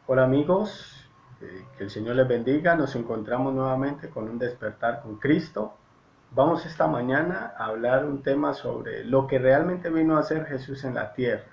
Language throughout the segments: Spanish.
Hola amigos, que el Señor les bendiga. Nos encontramos nuevamente con un despertar con Cristo. Vamos esta mañana a hablar un tema sobre lo que realmente vino a hacer Jesús en la tierra.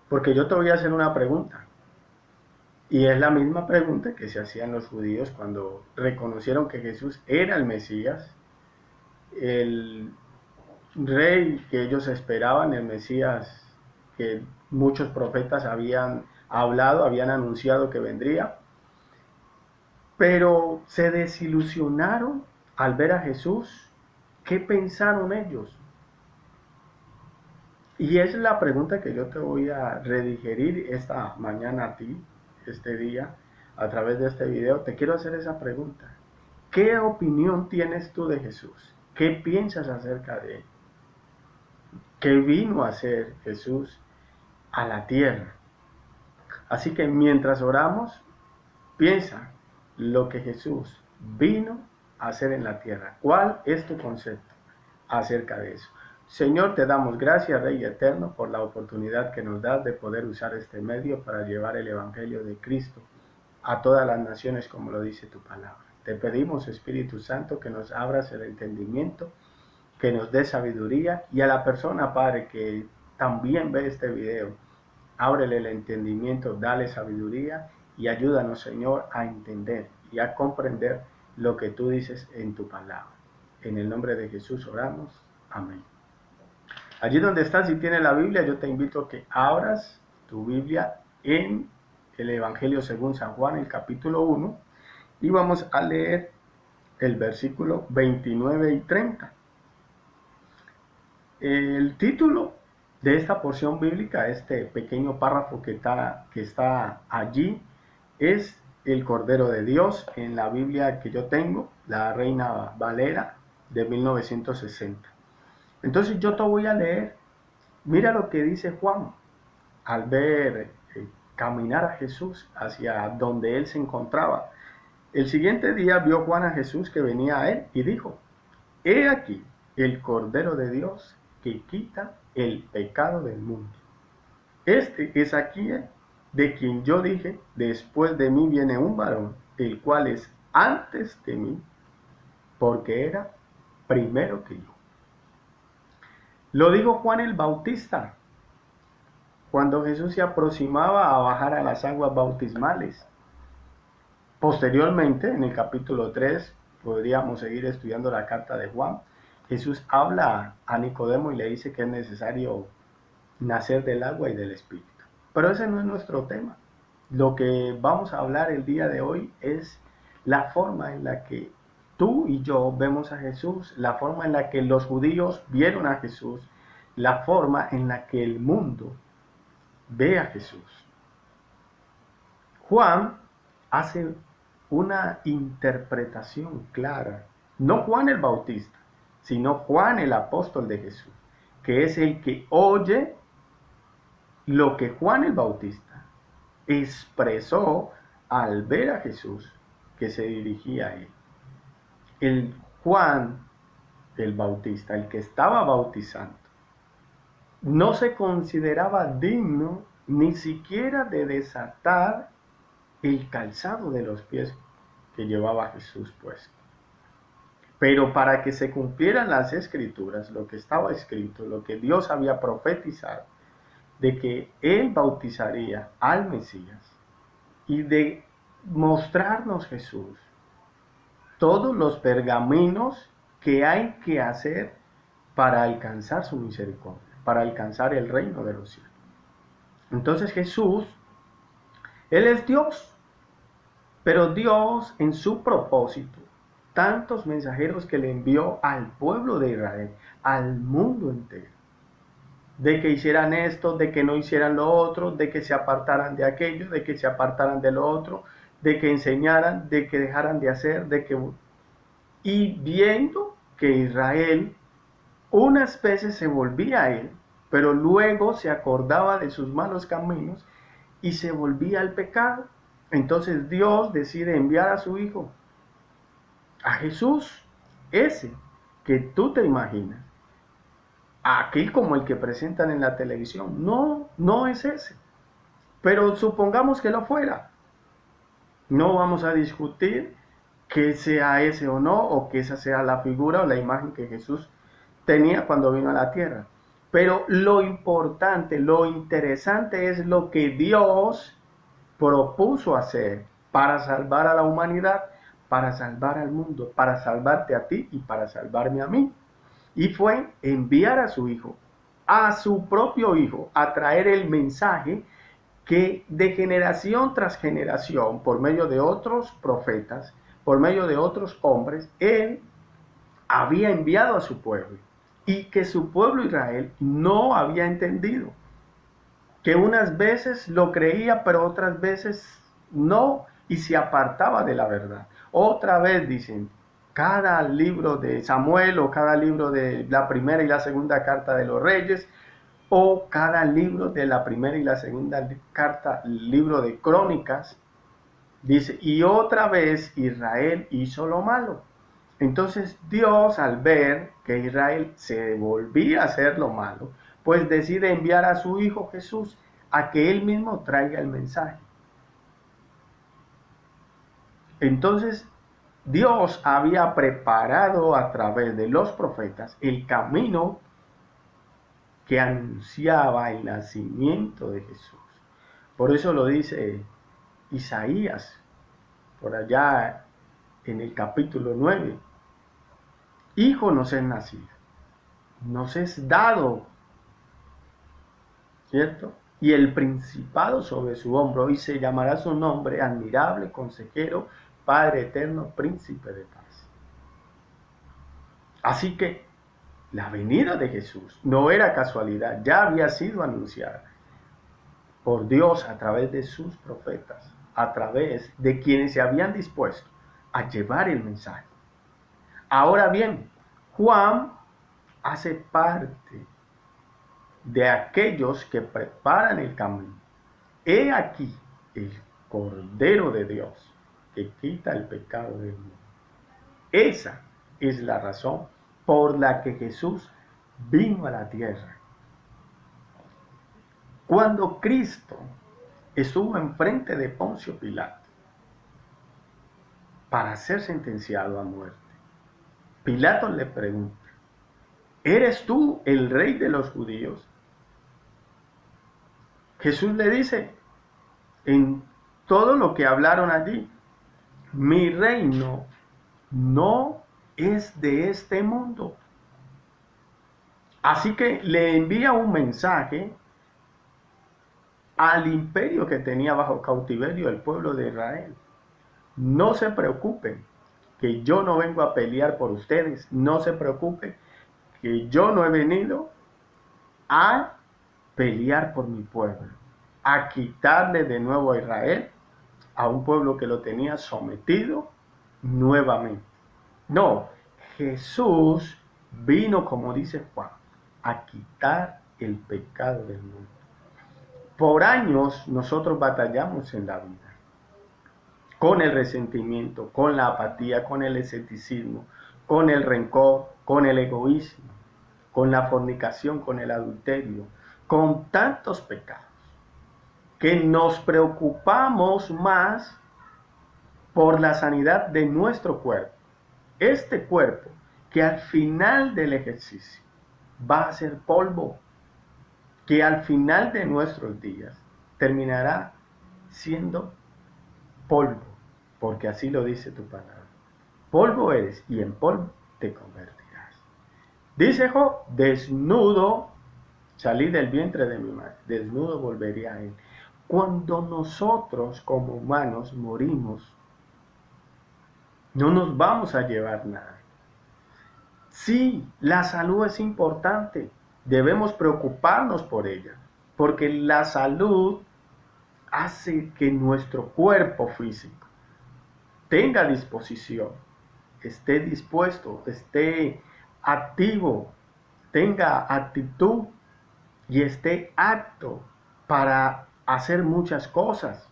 Porque yo te voy a hacer una pregunta. Y es la misma pregunta que se hacían los judíos cuando reconocieron que Jesús era el Mesías, el rey que ellos esperaban, el Mesías que muchos profetas habían hablado, habían anunciado que vendría. Pero se desilusionaron al ver a Jesús. ¿Qué pensaron ellos? Y es la pregunta que yo te voy a redigerir esta mañana a ti, este día, a través de este video. Te quiero hacer esa pregunta. ¿Qué opinión tienes tú de Jesús? ¿Qué piensas acerca de él? ¿Qué vino a hacer Jesús a la tierra? Así que mientras oramos, piensa lo que Jesús vino a hacer en la tierra. ¿Cuál es tu concepto acerca de eso? Señor, te damos gracias, Rey eterno, por la oportunidad que nos das de poder usar este medio para llevar el Evangelio de Cristo a todas las naciones, como lo dice tu palabra. Te pedimos, Espíritu Santo, que nos abras el entendimiento, que nos dé sabiduría, y a la persona, Padre, que también ve este video, ábrele el entendimiento, dale sabiduría y ayúdanos, Señor, a entender y a comprender lo que tú dices en tu palabra. En el nombre de Jesús oramos. Amén. Allí donde estás, si tienes la Biblia, yo te invito a que abras tu Biblia en el Evangelio según San Juan, el capítulo 1, y vamos a leer el versículo 29 y 30. El título de esta porción bíblica, este pequeño párrafo que está allí, es el Cordero de Dios. En la Biblia que yo tengo, la Reina Valera de 1960. Entonces yo te voy a leer. Mira lo que dice Juan al ver caminar a Jesús hacia donde él se encontraba. El siguiente día vio Juan a Jesús que venía a él y dijo: He aquí el Cordero de Dios que quita el pecado del mundo. Este es aquí de quien yo dije: después de mí viene un varón, el cual es antes de mí, porque era primero que yo. Lo dijo Juan el Bautista, cuando Jesús se aproximaba a bajar a las aguas bautismales. Posteriormente, en el capítulo 3, podríamos seguir estudiando la carta de Juan. Jesús habla a Nicodemo y le dice que es necesario nacer del agua y del Espíritu. Pero ese no es nuestro tema. Lo que vamos a hablar el día de hoy es la forma en la que tú y yo vemos a Jesús, la forma en la que los judíos vieron a Jesús, la forma en la que el mundo ve a Jesús. Juan hace una interpretación clara, no Juan el Bautista, sino Juan el apóstol de Jesús, que es el que oye lo que Juan el Bautista expresó al ver a Jesús que se dirigía a él. El Juan el Bautista, el que estaba bautizando, no se consideraba digno ni siquiera de desatar el calzado de los pies que llevaba Jesús puesto. Pero para que se cumplieran las escrituras, lo que estaba escrito, lo que Dios había profetizado, de que Él bautizaría al Mesías y de mostrarnos Jesús todos los pergaminos que hay que hacer para alcanzar su misericordia, para alcanzar el reino de los cielos. Entonces Jesús, Él es Dios, pero Dios en su propósito, tantos mensajeros que le envió al pueblo de Israel, al mundo entero, de que hicieran esto, de que no hicieran lo otro, de que se apartaran de aquello, de que se apartaran de lo otro, de que enseñaran, de que dejaran de hacer, de que... Y viendo que Israel unas veces se volvía a él, pero luego se acordaba de sus malos caminos y se volvía al pecado. Entonces Dios decide enviar a su Hijo, a Jesús, ese que tú te imaginas, aquel como el que presentan en la televisión. No, no es ese. Pero supongamos que lo fuera. No vamos a discutir que sea ese o no, o que esa sea la figura o la imagen que Jesús tenía cuando vino a la tierra. Pero lo importante, lo interesante es lo que Dios propuso hacer para salvar a la humanidad, para salvar al mundo, para salvarte a ti y para salvarme a mí. Y fue enviar a su Hijo, a su propio Hijo, a traer el mensaje que de generación tras generación, por medio de otros profetas, por medio de otros hombres, Él había enviado a su pueblo y que su pueblo Israel no había entendido. Que unas veces lo creía, pero otras veces no, y se apartaba de la verdad. Otra vez dicen, cada libro de Samuel o cada libro de la primera y la segunda carta de los reyes, o cada libro de la primera y la segunda carta, libro de crónicas, dice, y otra vez Israel hizo lo malo. Entonces Dios, al ver que Israel se volvía a hacer lo malo, pues decide enviar a su Hijo Jesús a que Él mismo traiga el mensaje. Entonces Dios había preparado a través de los profetas el camino que anunciaba el nacimiento de Jesús. Por eso lo dice Isaías, por allá en el capítulo 9. Hijo nos es nacido, nos es dado, ¿cierto? Y el principado sobre su hombro, y se llamará su nombre admirable, consejero, Padre eterno, príncipe de paz. Así que la venida de Jesús no era casualidad, ya había sido anunciada por Dios a través de sus profetas, a través de quienes se habían dispuesto a llevar el mensaje. Ahora bien, Juan hace parte de aquellos que preparan el camino. He aquí el Cordero de Dios que quita el pecado del mundo. Esa es la razón por la que Jesús vino a la tierra. Cuando Cristo estuvo enfrente de Poncio Pilato para ser sentenciado a muerte, Pilato le pregunta, ¿eres tú el rey de los judíos? Jesús le dice, en todo lo que hablaron allí, mi reino no es de este mundo. Así que le envía un mensaje al imperio que tenía bajo cautiverio el pueblo de Israel. No se preocupen, que yo no vengo a pelear por ustedes. No se preocupen, que yo no he venido a pelear por mi pueblo, a quitarle de nuevo a Israel, a un pueblo que lo tenía sometido nuevamente. No, Jesús vino, como dice Juan, a quitar el pecado del mundo. Por años nosotros batallamos en la vida con el resentimiento, con la apatía, con el escepticismo, con el rencor, con el egoísmo, con la fornicación, con el adulterio, con tantos pecados, que nos preocupamos más por la sanidad de nuestro cuerpo. Este cuerpo que al final del ejercicio va a ser polvo, que al final de nuestros días terminará siendo polvo, porque así lo dice tu palabra. Polvo eres y en polvo te convertirás. Dice Job, desnudo salí del vientre de mi madre, desnudo volvería a él. Cuando nosotros como humanos morimos, no nos vamos a llevar nada. Sí, la salud es importante, debemos preocuparnos por ella, porque la salud hace que nuestro cuerpo físico tenga disposición, esté dispuesto, esté activo, tenga actitud y esté apto para hacer muchas cosas.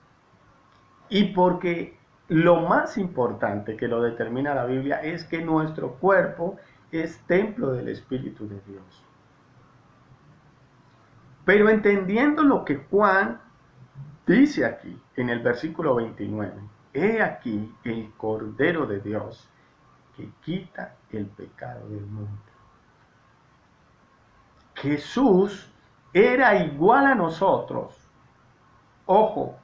Y porque lo más importante que lo determina la Biblia es que nuestro cuerpo es templo del Espíritu de Dios. Pero entendiendo lo que Juan Dice aquí en el versículo 29, he aquí el Cordero de Dios que quita el pecado del mundo. Jesús era igual a nosotros, ojo,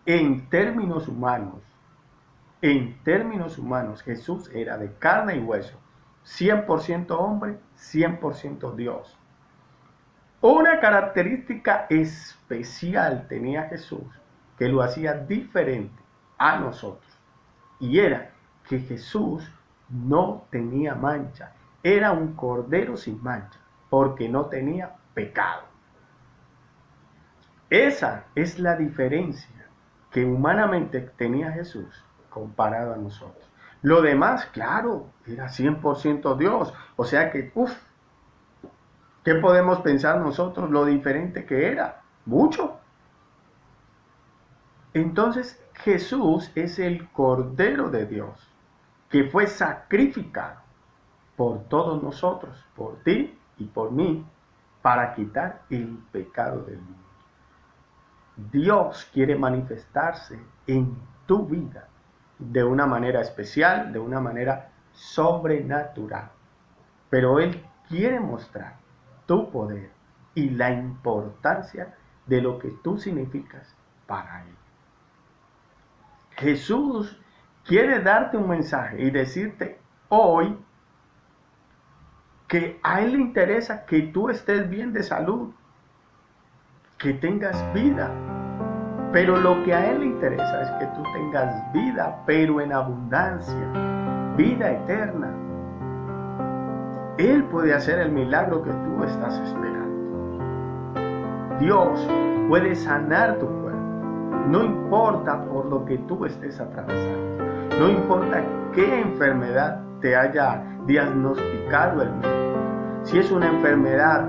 en términos humanos. En términos humanos, Jesús era de carne y hueso, 100% hombre, 100% Dios. Una característica especial tenía Jesús que lo hacía diferente a nosotros, y era que Jesús no tenía mancha, era un cordero sin mancha, porque no tenía pecado. Esa es la diferencia que humanamente tenía Jesús comparado a nosotros. Lo demás, claro, era 100% Dios, o sea que, ¿qué podemos pensar nosotros lo diferente que era? Mucho. Entonces Jesús es el Cordero de Dios que fue sacrificado por todos nosotros, por ti y por mí, para quitar el pecado del mundo. Dios quiere manifestarse en tu vida de una manera especial, de una manera sobrenatural. Pero Él quiere mostrar tu poder y la importancia de lo que tú significas para Él. Jesús quiere darte un mensaje y decirte hoy que a Él le interesa que tú estés bien de salud, que tengas vida. Pero lo que a Él le interesa es que tú tengas vida, pero en abundancia, vida eterna. Él puede hacer el milagro que tú estás esperando. Dios puede sanar tu cuerpo. No importa por lo que tú estés atravesando. No importa qué enfermedad te haya diagnosticado el médico. Si es una enfermedad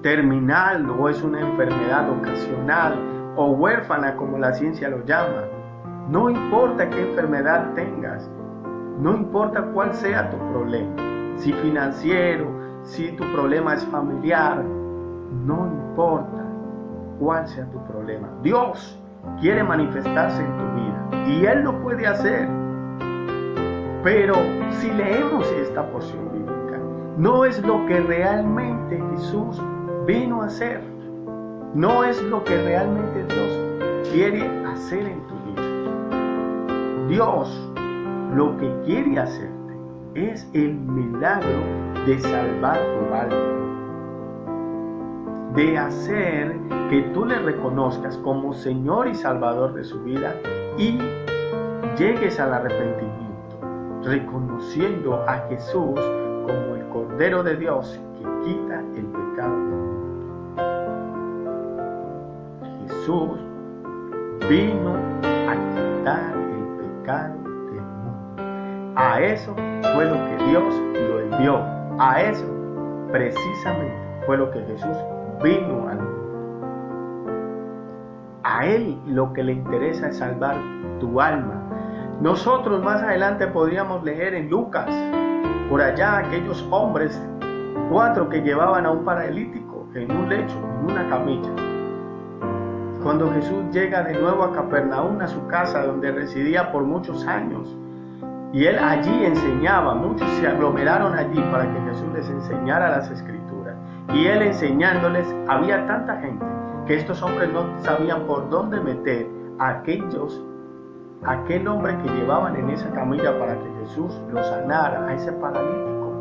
terminal o es una enfermedad ocasional o huérfana como la ciencia lo llama. No importa qué enfermedad tengas. No importa cuál sea tu problema. Si financiero, si tu problema es familiar. No importa cuál sea tu problema. Dios quiere manifestarse en tu vida y Él lo puede hacer. Pero si leemos esta porción bíblica, no es lo que realmente Jesús vino a hacer. No es lo que realmente Dios quiere hacer en tu vida. Dios lo que quiere hacerte es el milagro de salvar tu alma. De hacer que tú le reconozcas como Señor y Salvador de su vida y llegues al arrepentimiento, reconociendo a Jesús como el Cordero de Dios que quita el pecado del mundo. Jesús vino a quitar el pecado del mundo. A eso fue lo que Dios lo envió. A eso precisamente fue lo que Jesús vino al mundo. A Él lo que le interesa es salvar tu alma. Nosotros más adelante podríamos leer en Lucas, por allá aquellos hombres, 4 que llevaban a un paralítico en un lecho, en una camilla. Cuando Jesús llega de nuevo a Capernaum, a su casa donde residía por muchos años, y Él allí enseñaba, muchos se aglomeraron allí para que Jesús les enseñara las Escrituras. Y Él enseñándoles, había tanta gente que estos hombres no sabían por dónde meter a aquel hombre que llevaban en esa camilla para que Jesús lo sanara, a ese paralítico.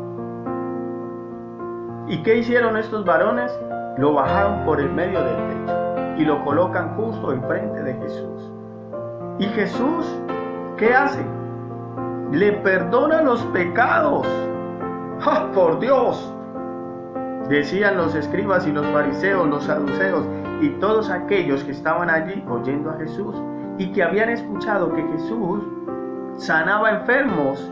¿Y qué hicieron estos varones? Lo bajaron por el medio del techo y lo colocan justo enfrente de Jesús. ¿Y Jesús qué hace? Le perdona los pecados. ¡Ah, por Dios! Decían los escribas y los fariseos, los saduceos y todos aquellos que estaban allí oyendo a Jesús y que habían escuchado que Jesús sanaba enfermos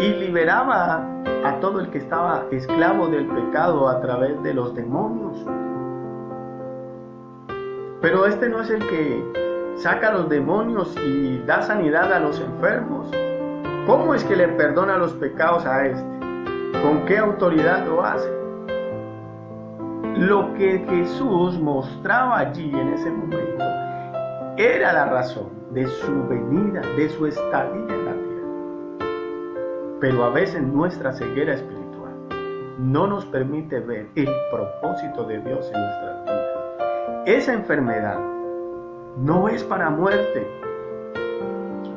y liberaba a todo el que estaba esclavo del pecado a través de los demonios. Pero este no es el que saca a los demonios y da sanidad a los enfermos. ¿Cómo es que le perdona los pecados a este? ¿Con qué autoridad lo hace? Lo que Jesús mostraba allí en ese momento era la razón de su venida, de su estadía en la tierra. Pero a veces nuestra ceguera espiritual no nos permite ver el propósito de Dios en nuestras vidas. Esa enfermedad no es para muerte.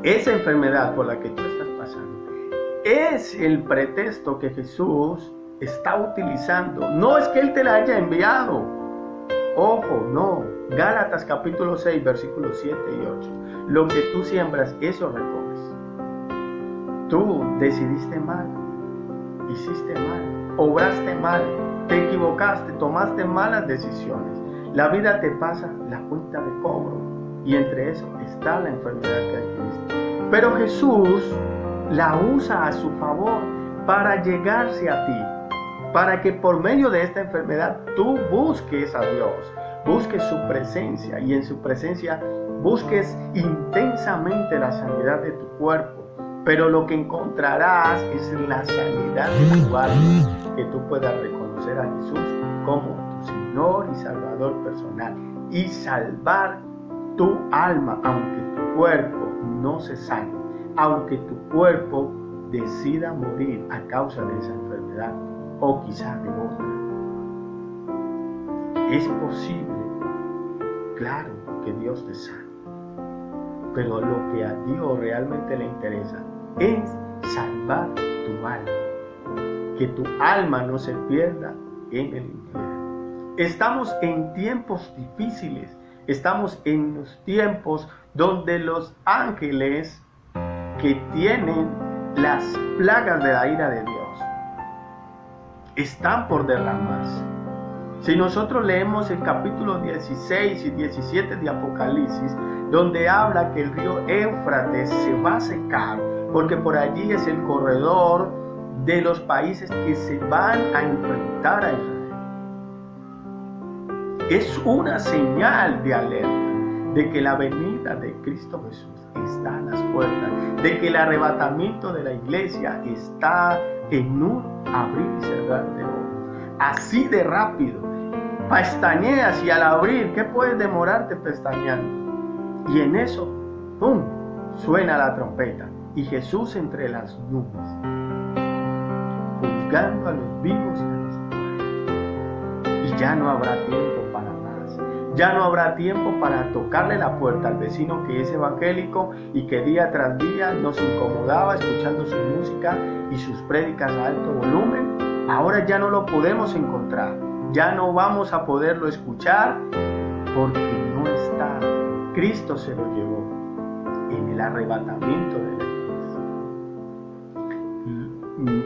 Esa enfermedad por la que tú estás pasando es el pretexto que Jesús está utilizando. No es que Él te la haya enviado. Ojo, no. Gálatas capítulo 6, versículos 7 y 8. Lo que tú siembras, eso recoges. Tú decidiste mal, hiciste mal, obraste mal, te equivocaste, tomaste malas decisiones. La vida te pasa la cuenta de cobro y entre eso está la enfermedad que adquiriste. Pero Jesús la usa a su favor para llegarse a ti, para que por medio de esta enfermedad tú busques a Dios, busques su presencia y en su presencia busques intensamente la sanidad de tu cuerpo. Pero lo que encontrarás es la sanidad de tu alma, que tú puedas reconocer a Jesús como tu Señor y Salvador personal y salvar tu alma, aunque tu cuerpo no se sane, aunque tu cuerpo decida morir a causa de esa enfermedad o quizá de otra. Es posible, claro, que Dios te sane, pero lo que a Dios realmente le interesa es salvar tu alma, que tu alma no se pierda en el infierno. Estamos en tiempos difíciles, estamos en los tiempos donde los ángeles que tienen las plagas de la ira de Dios están por derramarse. Si nosotros leemos el capítulo 16 y 17 de Apocalipsis, donde habla que el río Éufrates se va a secar, porque por allí es el corredor de los países que se van a enfrentar a Israel. Es una señal de alerta de que la venida de Cristo Jesús está a las puertas, de que el arrebatamiento de la iglesia está en un abrir y cerrar de ojos. Así de rápido. Pestañeas y al abrir, ¿qué puedes demorarte pestañeando? Y en eso, ¡pum!, suena la trompeta y Jesús entre las nubes, juzgando a los vivos y a los muertos. Y ya no habrá tiempo para más. Ya no habrá tiempo para tocarle la puerta al vecino que es evangélico y que día tras día nos incomodaba escuchando su música y sus prédicas a alto volumen. Ahora ya no lo podemos encontrar. Ya no vamos a poderlo escuchar porque no está. Cristo se lo llevó en el arrebatamiento de la iglesia.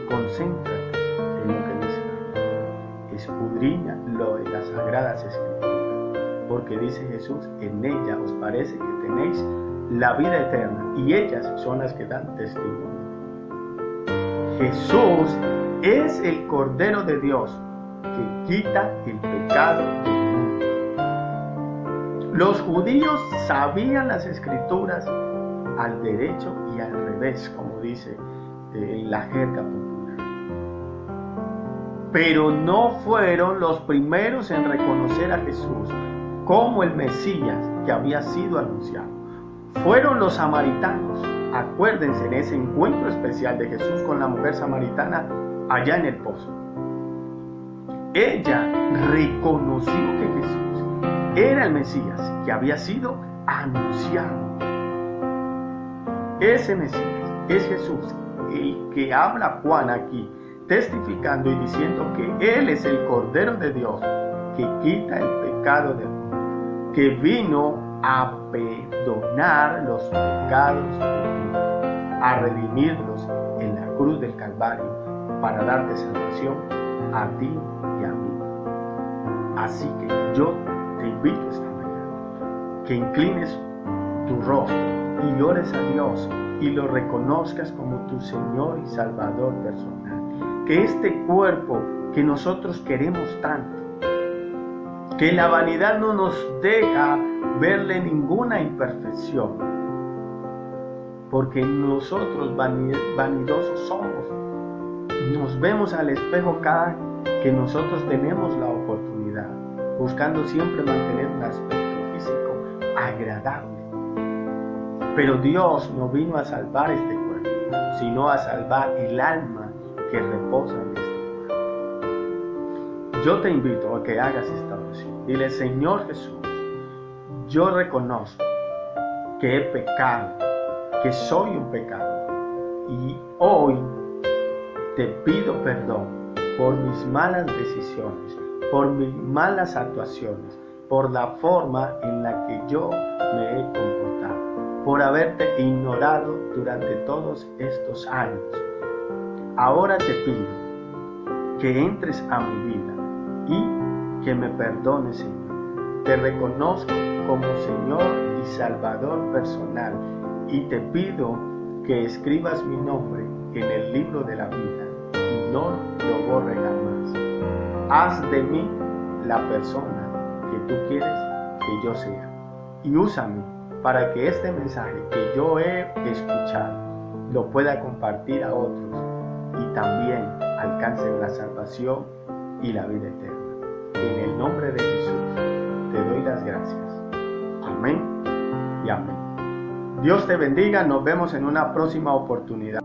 Concéntrate en lo que dice la Biblia. Escudriña lo de las sagradas escrituras, porque dice Jesús, en ella os parece que tenéis la vida eterna y ellas son las que dan testimonio. Jesús es el Cordero de Dios que quita el pecado del mundo. Los judíos sabían las escrituras al derecho y al revés, como dice en la jerga popular. Pero no fueron los primeros en reconocer a Jesús como el Mesías que había sido anunciado. Fueron los samaritanos. Acuérdense en ese encuentro especial de Jesús con la mujer samaritana allá en el pozo. Ella reconoció que Jesús era el Mesías que había sido anunciado. Ese Mesías es Jesús, el que habla Juan aquí, testificando y diciendo que Él es el Cordero de Dios que quita el pecado del mundo, que vino a perdonar los pecados del mundo, a redimirlos en la cruz del Calvario para darte salvación a ti y a mí. Así que yo te invito esta mañana que inclines tu rostro y ores a Dios y lo reconozcas como tu Señor y Salvador personal. Que este cuerpo que nosotros queremos tanto, que la vanidad no nos deja verle ninguna imperfección, porque nosotros vanidosos somos. Nos vemos al espejo cada que nosotros tenemos la oportunidad, buscando siempre mantener un aspecto físico agradable. Pero Dios no vino a salvar este cuerpo, sino a salvar el alma que reposa en este cuerpo. Yo te invito a que hagas esta oración. Dile: Señor Jesús, yo reconozco que he pecado, que soy un pecador, y hoy te pido perdón por mis malas decisiones, por mis malas actuaciones, por la forma en la que yo me he comportado, por haberte ignorado durante todos estos años. Ahora te pido que entres a mi vida y que me perdones, Señor. Te reconozco como Señor y Salvador personal, y te pido que escribas mi nombre en el libro de la vida y no lo borres jamás. Haz de mí la persona que tú quieres que yo sea, y úsame para que este mensaje que yo he escuchado lo pueda compartir a otros y también alcancen la salvación y la vida eterna. En el nombre de Jesús te doy las gracias. Amén y amén. Dios te bendiga. Nos vemos en una próxima oportunidad.